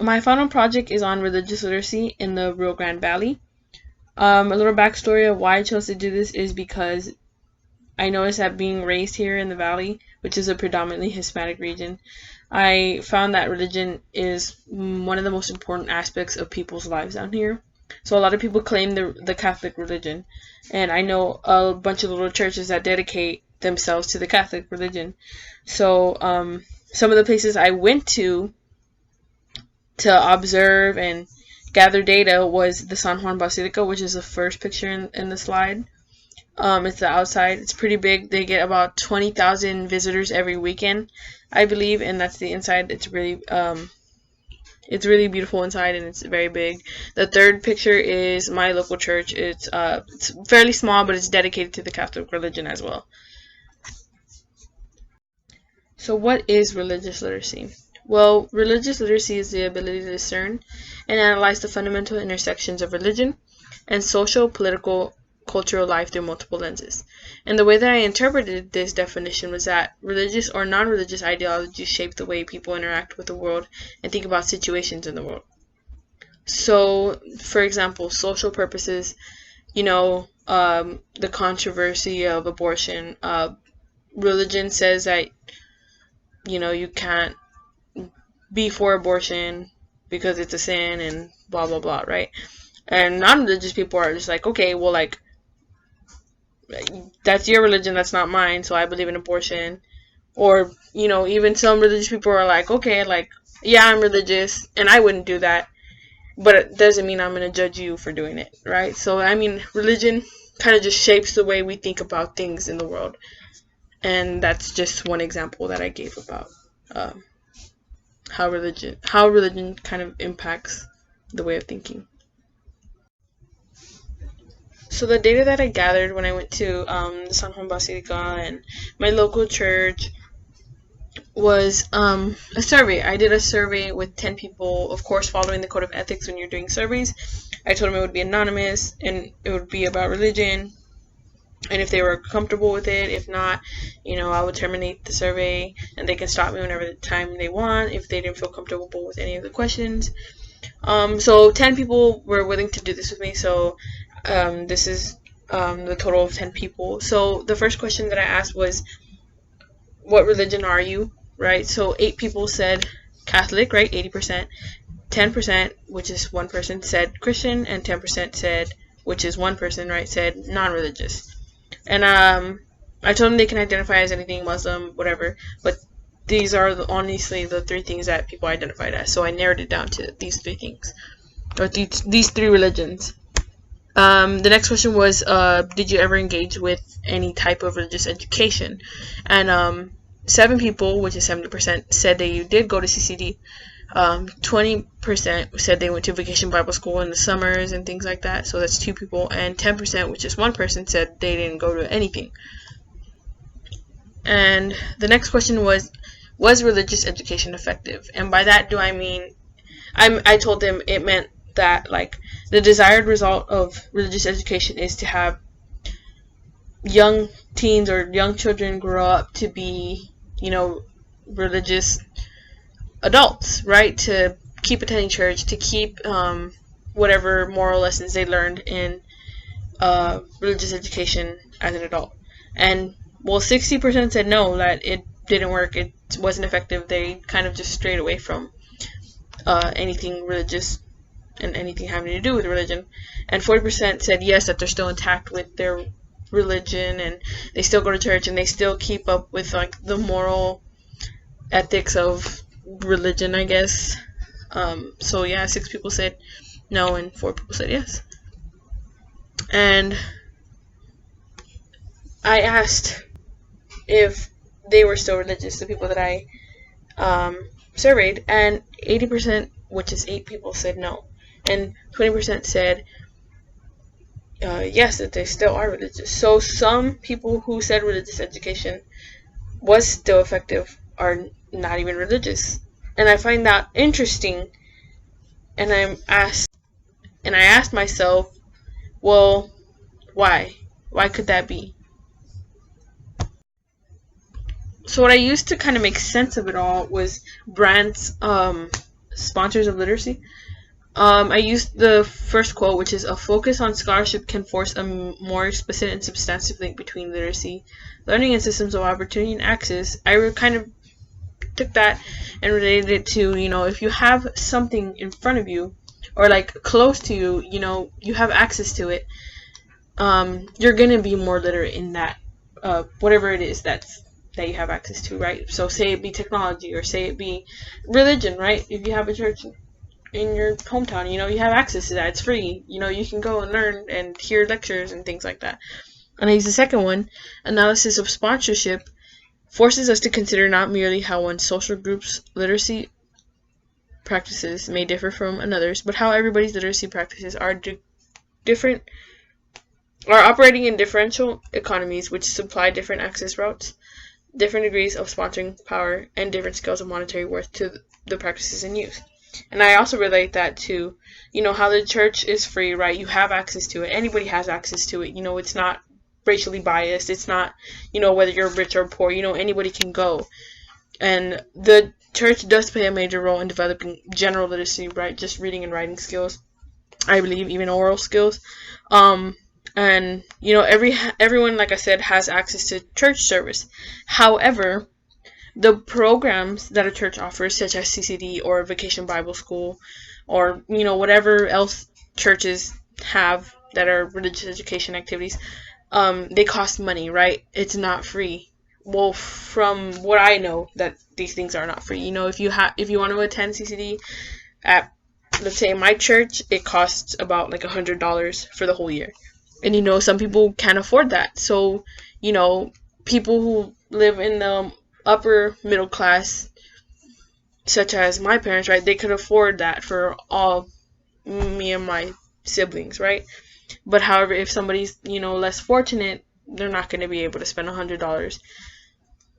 My final project is on religious literacy in the Rio Grande Valley. A little backstory of why I chose to do this is because I noticed that being raised here in the valley, which is a predominantly Hispanic region, I found that religion is one of the most important aspects of people's lives down here. So a lot of people claim the Catholic religion, and I know a bunch of little churches that dedicate themselves to the Catholic religion. So some of the places I went to observe and gather data was the San Juan Basilica, which is the first picture in the slide. It's the outside. It's pretty big. They get about 20,000 visitors every weekend, I believe, and that's the inside. It's really beautiful inside, and it's very big. The third picture is my local church. It's fairly small, but it's dedicated to the Catholic religion as well. So what is religious literacy? Well, religious literacy is the ability to discern and analyze the fundamental intersections of religion and social, political, cultural life through multiple lenses. And the way that I interpreted this definition was that religious or non-religious ideologies shape the way people interact with the world and think about situations in the world. So, for example, social purposes, the controversy of abortion. Religion says that, you can't be for abortion because it's a sin and blah, blah, blah, right? And non-religious people are just like, okay, well, like, that's your religion, that's not mine, so I believe in abortion. Or, even some religious people are like, okay, like, yeah, I'm religious, and I wouldn't do that, but it doesn't mean I'm going to judge you for doing it, right? So, I mean, religion kind of just shapes the way we think about things in the world. And that's just one example that I gave about how religion kind of impacts the way of thinking. So the data that I gathered when I went to the San Juan Basilica and my local church was a survey. I did a survey with 10 people, of course, following the code of ethics when you're doing surveys. I told them it would be anonymous and it would be about religion. And if they were comfortable with it, if not, I would terminate the survey and they can stop me whenever time they want if they didn't feel comfortable with any of the questions. So 10 people were willing to do this with me. So this is the total of 10 people. So the first question that I asked was, what religion are you? Right? So 8 people said Catholic, right? 80%. 10%, which is one person, said Christian, and 10% said, which is one person, right, said non-religious. And I told them they can identify as anything, Muslim, whatever, but these are honestly the 3 things that people identified as. So I narrowed it down to these 3 things, or these 3 religions. The next question was, did you ever engage with any type of religious education? And 7 people, which is 70%, said they did go to CCD. 20% said they went to vacation Bible school in the summers and things like that. So that's 2 people. And 10%, which is one person, said they didn't go to anything. And the next question was religious education effective? And by that do I mean, I told them it meant that, like, the desired result of religious education is to have young teens or young children grow up to be, religious adults, right? To keep attending church, to keep whatever moral lessons they learned in religious education as an adult. And, well, 60% said no, that it didn't work, it wasn't effective. They kind of just strayed away from anything religious and anything having to do with religion. And 40% said yes, that they're still intact with their religion and they still go to church and they still keep up with, like, the moral ethics of religion, I guess. So yeah, 6 people said no and 4 people said yes. And I asked if they were still religious, the people that I surveyed, and 80%, which is 8 people, said no, and 20% said yes, that they still are religious. So some people who said religious education was still effective are not even religious, and I find that interesting. And I asked myself, well, why? Why could that be? So what I used to kind of make sense of it all was Brandt's sponsors of literacy. I used the first quote, which is, "A focus on scholarship can force a more explicit and substantive link between literacy, learning, and systems of opportunity and access." I kind of took that and related it to, if you have something in front of you or like close to you, you have access to it, you're going to be more literate in that, whatever it is that you have access to, right? So say it be technology or say it be religion, right? If you have a church in your hometown, you have access to that. It's free. You can go and learn and hear lectures and things like that. And I use the second one, analysis of sponsorship forces us to consider not merely how one social group's literacy practices may differ from another's, but how everybody's literacy practices are different, are operating in differential economies which supply different access routes, different degrees of sponsoring power, and different scales of monetary worth to the practices in use. And I also relate that to, how the church is free, right? You have access to it. Anybody has access to it. It's not racially biased. It's not, whether you're rich or poor. Anybody can go. And the church does play a major role in developing general literacy, right? Just reading and writing skills. I believe even oral skills. And, everyone, like I said, has access to church service. However, the programs that a church offers, such as CCD or Vacation Bible School, or whatever else churches have that are religious education activities, they cost money, right? It's not free. Well, from what I know, that these things are not free. If you want to attend CCD at, let's say, my church, it costs about like $100 for the whole year, and some people can't afford that. So people who live in the upper middle class, such as my parents, right, they could afford that for all me and my siblings, right? But however, if somebody's less fortunate, they're not going to be able to spend $100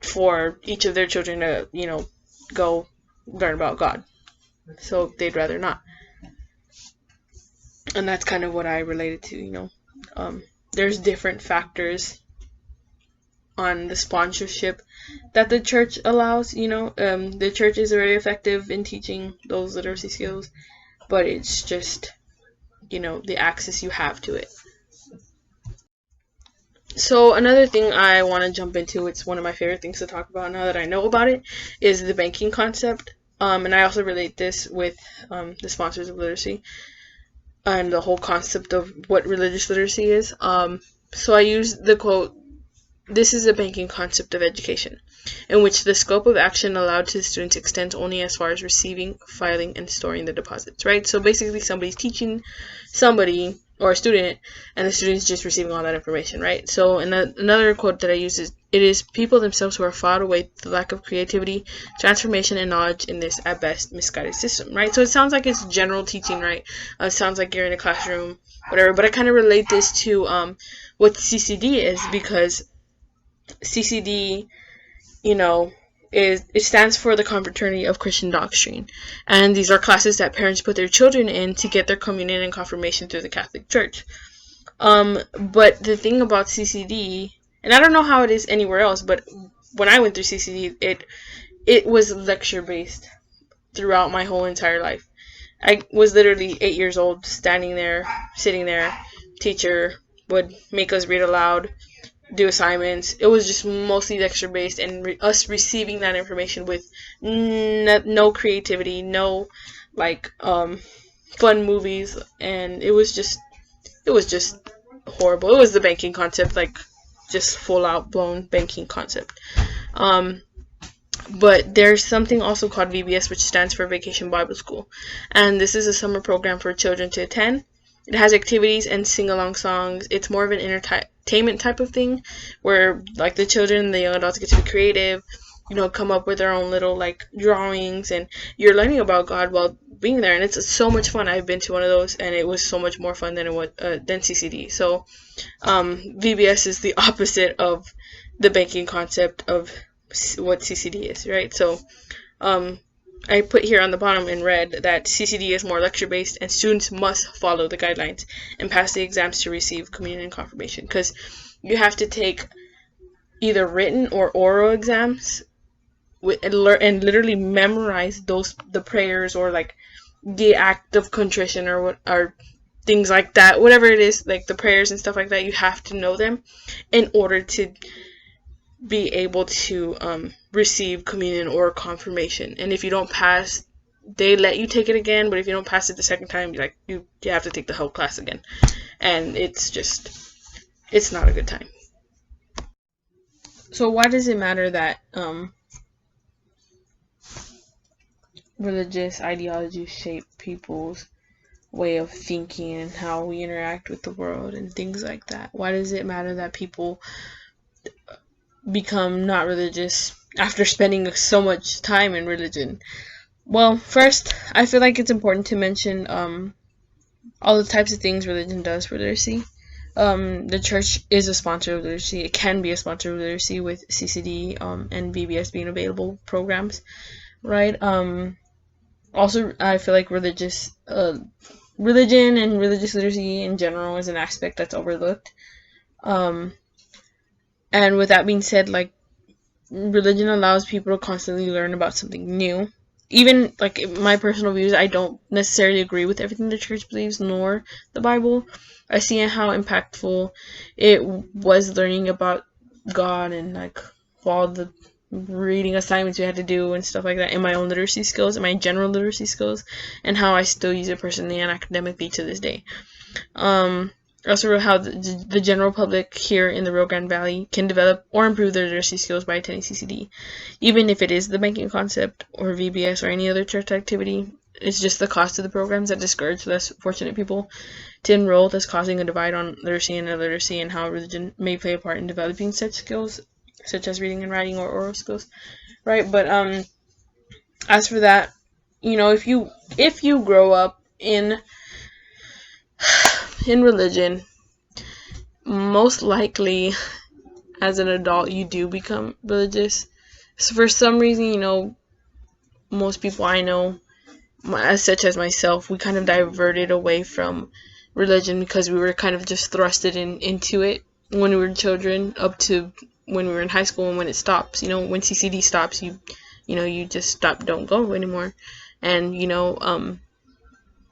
for each of their children to go learn about God. So they'd rather not. And that's kind of what I related to. There's different factors on the sponsorship that the church allows. The church is very effective in teaching those literacy skills, but it's just the access you have to it. So another thing I want to jump into, it's one of my favorite things to talk about now that I know about it, is the banking concept. And I also relate this with the sponsors of literacy and the whole concept of what religious literacy is. So I use the quote, "This is a banking concept of education, in which the scope of action allowed to the students extends only as far as receiving, filing, and storing the deposits," right? So basically somebody's teaching somebody or a student, and the student's just receiving all that information, right? So another quote that I use is, "It is people themselves who are filed away the lack of creativity, transformation, and knowledge in this, at best, misguided system," right? So it sounds like it's general teaching, right? It sounds like you're in a classroom, whatever, but I kind of relate this to what CCD is, because CCD, it stands for the Confraternity of Christian Doctrine, and these are classes that parents put their children in to get their communion and confirmation through the Catholic Church. But the thing about CCD, and I don't know how it is anywhere else, but when I went through CCD, it was lecture based throughout my whole entire life. I was literally 8 years old, standing there, sitting there. Teacher would make us read aloud, do assignments. It was just mostly lecture based, and us receiving that information with no creativity, no fun movies, and it was just horrible. It was the banking concept, just full out blown banking concept. But there's something also called VBS, which stands for Vacation Bible School, and this is a summer program for children to attend. It has activities and sing-along songs. It's more of an entertainment type of thing, where the children and the young adults get to be creative, come up with their own little drawings, and you're learning about God while being there, and it's so much fun. I've been to one of those, and it was so much more fun than CCD. So VBS is the opposite of the banking concept of what CCD is, right? So I put here on the bottom in red that CCD is more lecture-based, and students must follow the guidelines and pass the exams to receive communion and confirmation, because you have to take either written or oral exams and literally memorize the prayers, or like the act of contrition, or things like that, whatever it is, like the prayers and stuff like that. You have to know them in order to be able to receive communion or confirmation. And if you don't pass, they let you take it again, but if you don't pass it the second time, you have to take the whole class again, and it's not a good time. So why does it matter that religious ideologies shape people's way of thinking and how we interact with the world and things like that? Why does it matter that people become not religious after spending so much time in religion? Well, first, I feel like it's important to mention all the types of things religion does for literacy. The church is a sponsor of literacy. It can be a sponsor of literacy with CCD and VBS being available programs, right? Also, I feel like religion and religious literacy in general is an aspect that's overlooked. And with that being said, like, religion allows people to constantly learn about something new. Even, like, my personal views, I don't necessarily agree with everything the church believes, nor the Bible. I see how impactful it was learning about God, and like all the reading assignments we had to do and stuff like that, in my own literacy skills and my general literacy skills, and how I still use it personally and academically to this day. Also, how the general public here in the Rio Grande Valley can develop or improve their literacy skills by attending CCD, even if it is the banking concept or VBS or any other church activity. It's just the cost of the programs that discourage less fortunate people to enroll, thus causing a divide on literacy and illiteracy, and how religion may play a part in developing such skills, such as reading and writing or oral skills, right? But as for that, if you grow up in religion, most likely as an adult you do become religious. So for some reason, most people I know, such as myself, we kind of diverted away from religion because we were kind of just thrusted into it when we were children, up to when we were in high school, and when it stops, when CCD stops, you just stop, don't go anymore. And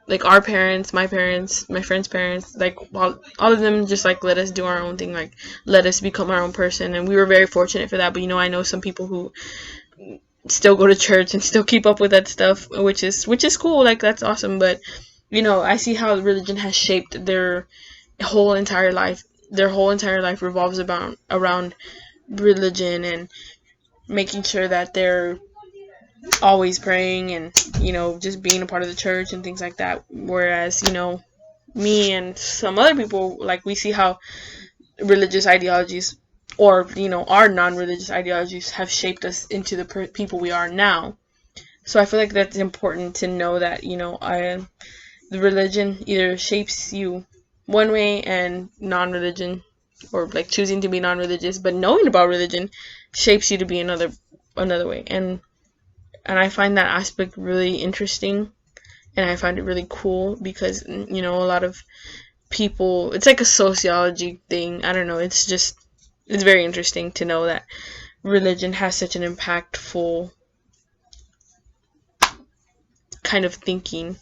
like our parents, my parents, my friends' parents, like all of them just like let us do our own thing, like let us become our own person, and we were very fortunate for that. But I know some people who still go to church and still keep up with that stuff, which is cool. Like, that's awesome. But I see how religion has shaped their whole entire life. Their whole entire life revolves around religion, and making sure that they're always praying, and just being a part of the church and things like that. Whereas me and some other people, like, we see how religious ideologies, or our non-religious ideologies, have shaped us into the people we are now. So I feel like that's important to know that the religion either shapes you one way, and non-religion, or like choosing to be non-religious but knowing about religion, shapes you to be another way. And I find that aspect really interesting, and I find it really cool, because a lot of people, it's like a sociology thing. I don't know, it's very interesting to know that religion has such an impactful kind of thinking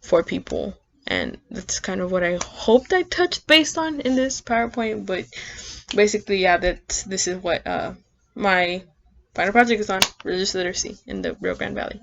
for people. And that's kind of what I hoped I touched based on in this PowerPoint. But basically, yeah, this is what my final project is on: religious literacy in the Rio Grande Valley.